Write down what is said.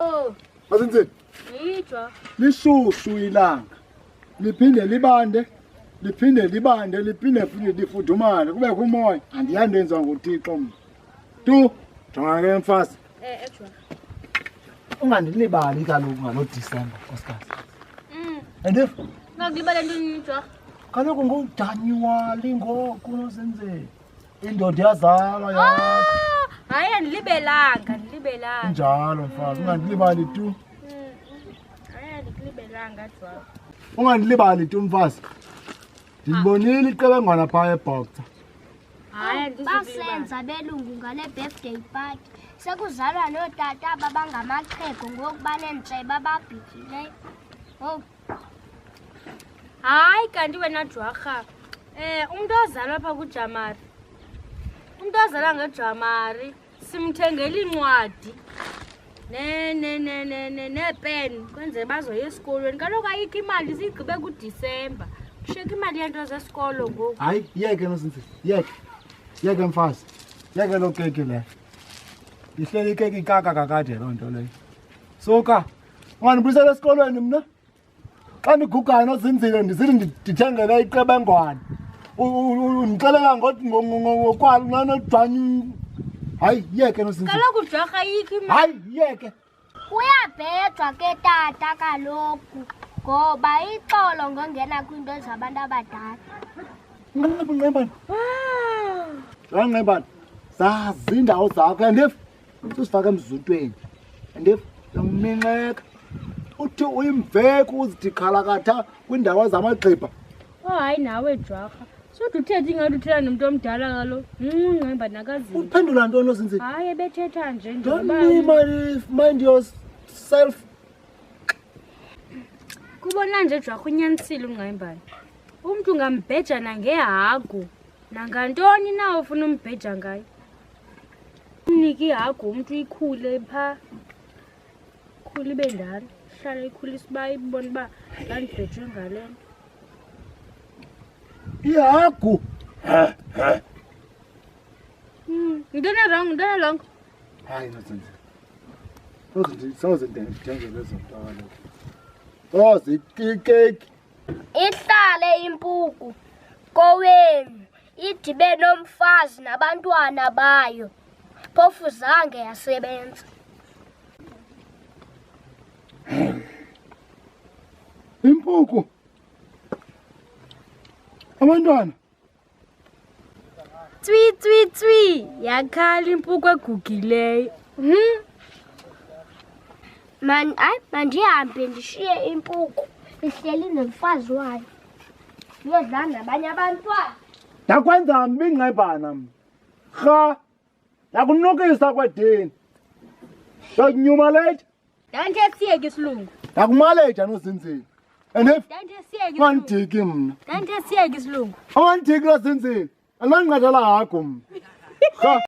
Oh. Azinzeni. Ngitshwa. Lishushu ilanga. Liphinde libande, liphinde futhi lifudumale kube kumoya. Andiyandenzwa nguThixo mina. Tu, jonga ke mfasi. Ejwa. Ungandilibali kaloku ngalo December nkosikazi. And Ngakulibala ntoni ngitshwa? kaloku ngoJanuary ngoku noZinzeni. Indoda yazalwa yakho. Hayi andilibelanga. Njalo mfasi, ungandilibali tu. Hayi andilibelanga jwa. Ungandilibali tu mfasi. Ndibonile iqebengwana phaya eBoxer. Hayi basenza belungu ngale birthday party. Sekuzalwa notata abangamaxhego ngoku banentseba ababhikileyo. Oh. Hayi kanti wena jwarha. Umuntu ozalwa apha kuJamari. Umuntu ozalwa ngeJamari simthengela incwadi. Nepen kwenzela bazoya esikolweni. Kaloku ayikho imali sigqibe kuDisemba. Kushiyeka imali yento zesikolo ngoku. Hayi, yeke nozinzeni. Yeke mfasi. Yeke lo keke le. Ihleli ikeke ikaka kakade loo nto leyo. Suka. Ungandibuyisela esikolweni mna? Xa ndigugayo nozinzile ndisithi ndithengele iqebengwana. Undixelela ngokwalo nodwanyu. Hayi, yeke nozinzile. Kaloku jwarha ayikho imali. Hayi, yeke. Uyabhejwa ke tata kaloku ngoba ixolo ngongena kwiinto zabantu abadala. Ngqebani. Ngqebani. Zazi indawo zakho andif. Usifaka emzuntweni. Andif. Uyaminxeka. Uthi uyiMbhejo uzithi khalakatha kwindawo zamagqibha. Hayi nawe jwarha. Sodwa uthethe ingathi uthela nomuntu omdala kalo. Ngqemba nakazi. Uphendula ntoni ozinzile? Hayi ebethetha nje Don't mind yourself. Kubona nje jwarha unyanisile ungqembani. Umuntu ngambheja nangehagu. Nangantoni na ufuna umbheja ngayo? Unike ihagu umuntu ikhule pha. Khule ibe ndala. Hlala ikhulisa uba ibone uba ngandibhejwe ngale nto. Ihagu. Ngidona wrong. Hayi nozinzile. Soze ndithengele zomntwana. Soze ikeki. Ihlale impuku kowenu idibe nomfazi nabantwana bayo. Phofu zange yasebenza. Impuku. Abantwana. Tswi. Yakhala impuku egugileyo. Mandihambe ndishiye impuku ihleli nomfazi wayo. Yodlala nabanye abantwana. Ndakwenza mbi ngqebana mna. Rha. Ndakunukisa kwedini. Ndakunyumaletha. Danti siyeke isilungu. Ndakumaletha nozinzile. Andif. Danti siyeke isilungu. Wandiki mna. Danti siyeke isilungu. Awandiki nozinzile. Andanqathela hagu mna. Rha.